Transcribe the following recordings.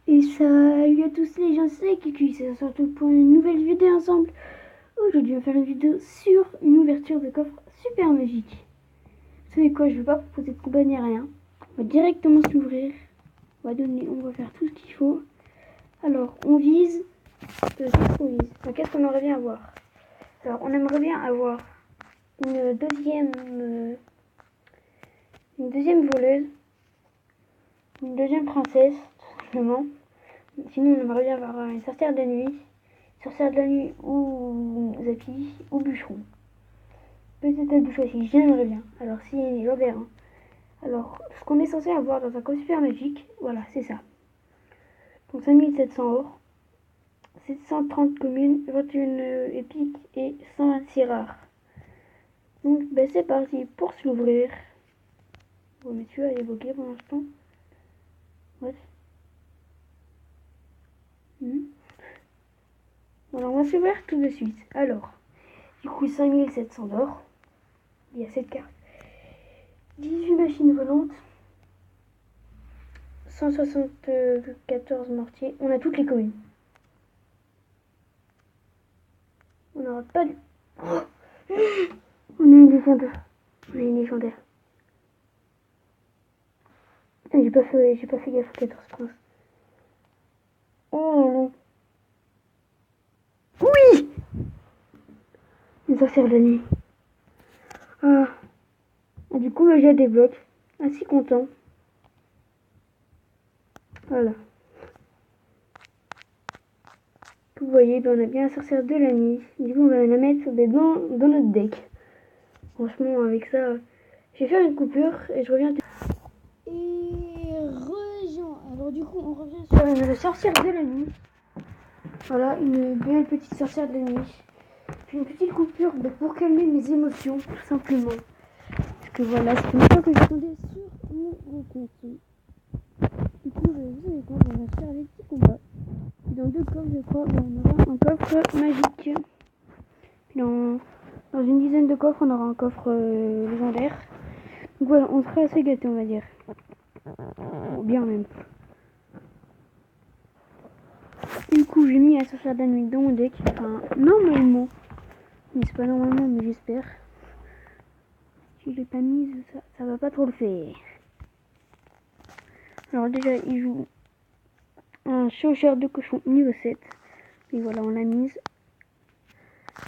Et salut à tous les gens, c'est Kiki, c'est surtout pour une nouvelle vidéo ensemble. Aujourd'hui on va faire une vidéo sur une ouverture de coffre super magique. Vous savez quoi, je ne vais pas proposer de combat ni rien. On va directement s'ouvrir. On va faire tout ce qu'il faut. Alors on vise, qu'est-ce qu'on vise, enfin, qu'est-ce qu'on aimerait bien avoir? Alors on aimerait bien avoir une deuxième voleuse, une deuxième princesse, tout simplement. Sinon, on aimerait bien avoir une sorcière de la nuit. Sorcière de la nuit ou Zappy ou bûcheron. Peut-être le bûcheron aussi, j'aimerais bien. Alors, si j'en ai un. Alors, ce qu'on est censé avoir dans un coffre super magique, voilà, c'est ça. Donc 5700 or, 730 communes, 21 épiques et 126 rares. Donc, ben, c'est parti pour se l'ouvrir. Bon, mais celui-là, il est bloqué pour l'instant. Ouais. Voilà, on va s'ouvrir tout de suite. Alors, du coup, 5700 d'or. Il y a cette carte. 18 machines volantes. 174 mortiers. On a toutes les communes. On n'aura pas de... Oh, on a une légendaire. On a une légendaire. J'ai pas fait gaffe aux 14 princes. Oh non. Oui! Une sorcière de la nuit. Ah. Ah, du coup, j'ai des blocs. Assez content. Voilà. Vous voyez, ben, on a bien la sorcière de la nuit. Du coup, on va la mettre dans notre deck. Franchement, avec ça, je vais faire une coupure et je reviens. Et rejoins. Alors du coup, on revient sur une sorcière de la nuit. Voilà, une belle petite sorcière de la nuit. Puis une petite coupure pour calmer mes émotions, tout simplement. Parce que voilà, c'est une fois que j'attendais sur mon compte. Du coup, vous savez quoi, on va faire des petits combats. Puis dans deux coffres, je crois, on aura un coffre magique. Puis dans une dizaine de coffres, on aura un coffre légendaire. Donc voilà, on sera assez gâtés, on va dire. Bon, bien même. Du coup, j'ai mis la sorcière de la nuit dans mon deck. Enfin, normalement. Mais c'est pas normalement, mais j'espère. Si je l'ai pas mise, ça va pas trop le faire. Alors déjà, il joue un chauffeur de cochon niveau 7. Et voilà, on l'a mise.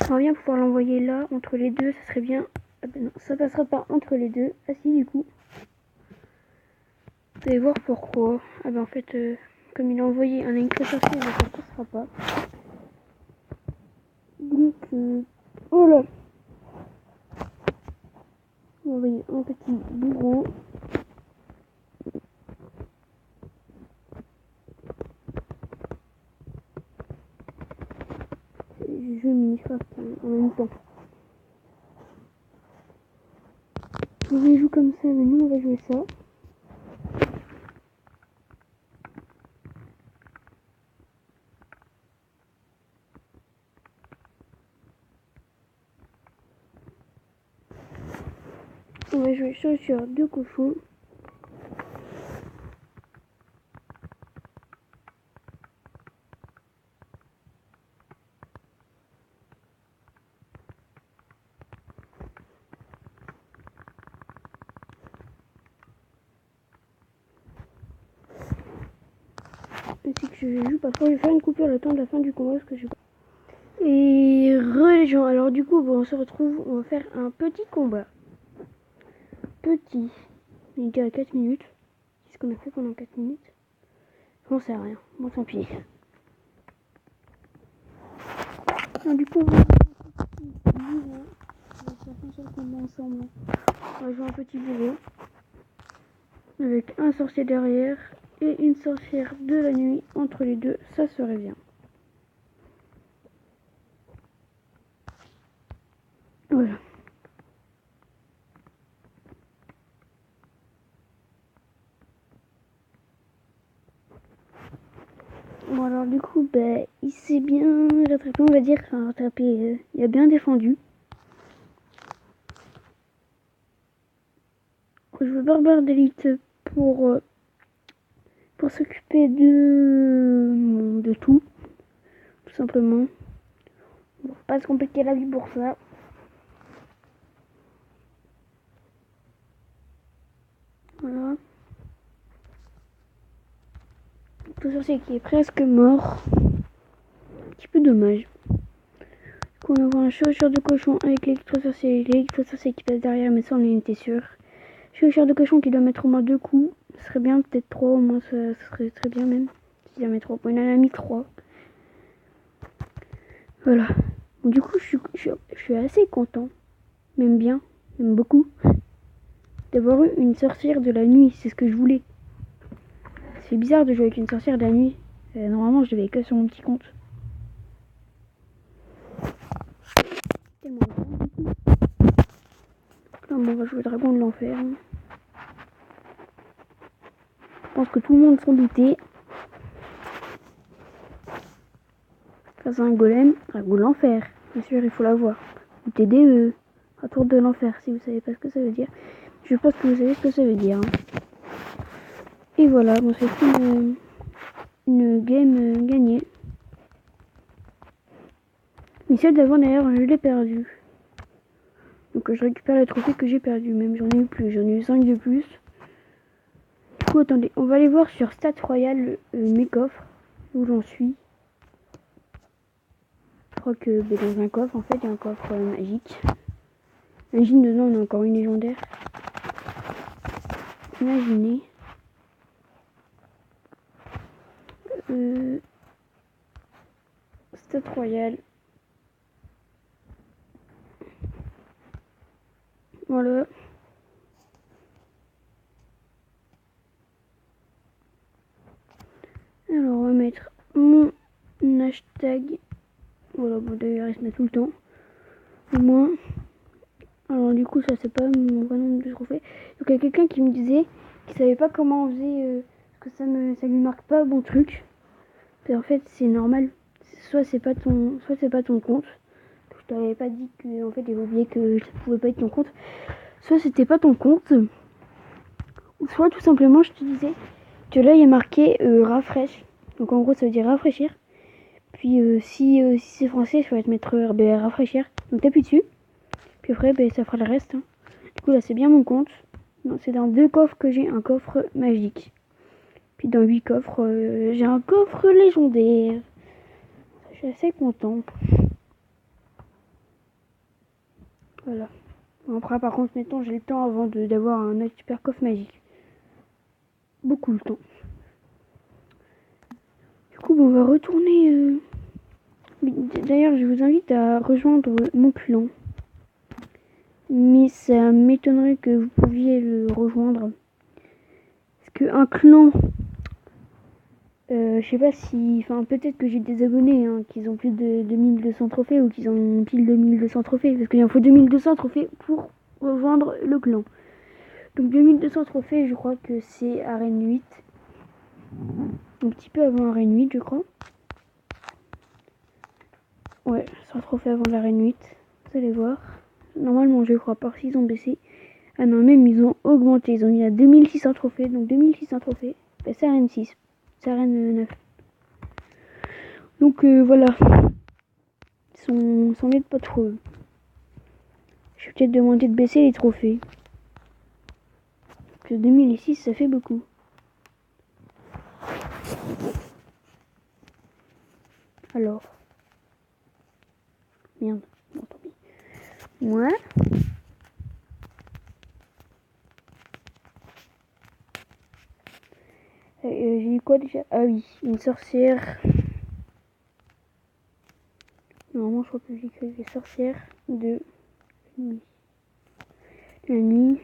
J'aimerais bien pouvoir l'envoyer là, entre les deux, ça serait bien. Ah ben non, ça passera pas entre les deux. Ah si, du coup. Vous allez voir pourquoi. Ah ben en fait, comme il a envoyé un électro sorcier, ça passera pas. Donc, oh là. On va envoyer un petit bourreau. Je Minecraft en même temps. Je vais jouer comme ça, mais nous on va jouer ça. On va jouer chaussure de cochon. Ainsi que je joue, parfois je vais faire une coupure le temps de la fin du combat parce que je... Et religion. Alors du coup, bon, on se retrouve, on va faire un petit combat. Petit. Il est à 4 minutes. Qu'est-ce qu'on a fait pendant 4 minutes? J'en sais rien. Bon, tant pis. Alors, du coup, on va faire un seul combat ensemble. On va jouer un petit bourreau. Avec un sorcier derrière et une sorcière de la nuit entre les deux, ça serait bien. Voilà. Bon alors du coup, il s'est bien rattrapé, on va dire. Enfin, rattrapé, il a bien défendu. Je veux barbare d'élite pour pour s'occuper de tout simplement. Bon, faut pas se compliquer la vie pour ça. Voilà. Tout sorcier qui est presque mort. Un petit peu dommage. Du coup, on envoie un chevaucheur de cochon avec l'électro-sorcier qui passe derrière, mais ça on en était sûr. Chevaucheur de cochon qui doit mettre au moins 2 coups. Ce serait bien, peut-être 3 au moins, ça serait très bien même. Si jamais 3 points, il en a mis 3. Voilà. Donc, du coup, je suis assez content. Même bien, même beaucoup. D'avoir eu une sorcière de la nuit, c'est ce que je voulais. C'est bizarre de jouer avec une sorcière de la nuit. Normalement, je devais que sur mon petit compte. Tellement bien. Là, on va jouer Dragon de l'Enfer. Je pense que tout le monde s'en doutait. Face à un golem, Dragon de l'Enfer. Bien sûr, il faut l'avoir. Ou TDE, Retour de l'Enfer, si vous savez pas ce que ça veut dire. Je pense que vous savez ce que ça veut dire. Et voilà, bon, c'est une game gagnée. Mais celle d'avant d'ailleurs, je l'ai perdue. Donc je récupère les trophées que j'ai perdus. Même j'en ai eu plus, j'en ai eu 5 de plus. Du coup, attendez, on va aller voir sur Stats Royal mes coffres. Où j'en suis. Je crois que dans un coffre, en fait, il y a un coffre magique. Imagine dedans, on a encore une légendaire. Imaginez. Stats Royal. Voilà. Alors, on va mettre mon hashtag. Voilà, bon, d'ailleurs, il se met tout le temps. Au moins. Alors, du coup, ça, c'est pas mon vrai nombre de trophées. Donc, il y a quelqu'un qui me disait qu'il savait pas comment on faisait. Parce que ça lui marque pas bon truc. Et en fait, c'est normal. Soit c'est pas ton compte. Je t'avais pas dit que, en fait, j'ai oublié que ça pouvait pas être ton compte. Soit c'était pas ton compte. Ou soit, tout simplement, je te disais que là, il y a marqué rafresh. Donc, en gros, ça veut dire rafraîchir. Puis si c'est français, il faut te mettre rafraîchir. Donc t'appuies dessus. Puis après, ça fera le reste. Hein. Du coup là, c'est bien mon compte. C'est dans 2 coffres que j'ai un coffre magique. Puis dans 8 coffres, j'ai un coffre légendaire. Je suis assez content. Voilà. Bon, après, par contre, mettons, j'ai le temps avant d'avoir un autre super coffre magique. Beaucoup le temps. Du coup, on va retourner. D'ailleurs, je vous invite à rejoindre mon clan. Mais ça m'étonnerait que vous pouviez le rejoindre. Parce qu'un clan, je sais pas si... Enfin, peut-être que j'ai des abonnés qui ont plus de 2200 trophées ou qui ont pile de 2200 trophées. Parce qu'il en faut 2200 trophées pour rejoindre le clan. Donc 2200 trophées, je crois que c'est Arène 8. Un petit peu avant Arène 8, je crois. Ouais, 100 trophées avant l'Arène 8. Vous allez voir. Normalement, je crois pas s'ils ont baissé. Ah non, même ils ont augmenté. Ils ont mis à 2600 trophées. Donc 2600 trophées. C'est Arène 6. C'est Arène 9. Donc voilà. Ils s'en mettent pas trop. Je vais peut-être demander de baisser les trophées. Parce que 2006, ça fait beaucoup. Alors. Merde. Bon, tant pis. Moi. J'ai eu quoi déjà? Ah oui, une sorcière. Normalement, je crois que j'ai écrit les sorcières de nuit. La nuit.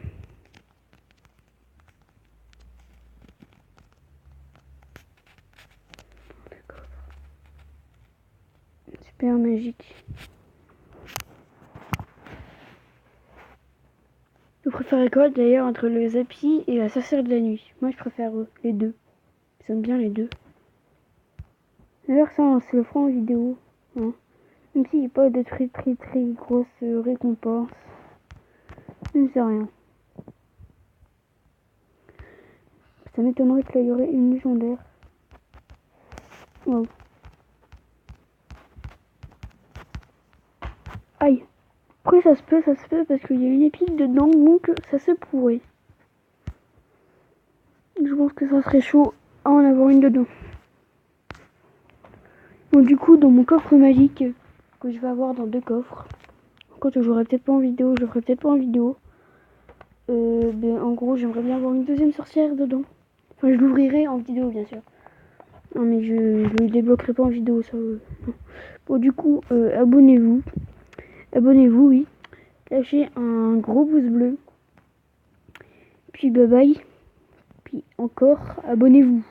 D'accord. Super magique. Vous préférez quoi d'ailleurs entre le Zappy et la sorcière de la nuit? Moi, je préfère les deux. J'aime bien les deux. D'ailleurs, ça, on se le fera en vidéo. Hein. Même s'il n'y a pas de très grosse récompense. Je ne sais rien. Ça m'étonnerait que là, il y aurait une légendaire. Wow. Aïe. Après, ça se peut parce qu'il y a une épique dedans, donc ça se pourrait. Je pense que ça serait chaud à en avoir une dedans. Bon, du coup, dans mon coffre magique que je vais avoir dans 2 coffres, quand je ferai peut-être pas en vidéo, en gros, j'aimerais bien avoir une deuxième sorcière dedans. Enfin, je l'ouvrirai en vidéo, bien sûr. Non, mais je le débloquerai pas en vidéo, ça. Non. Bon, du coup, abonnez-vous. Abonnez-vous, oui. Lâchez un gros pouce bleu. Puis bye bye. Puis encore, abonnez-vous.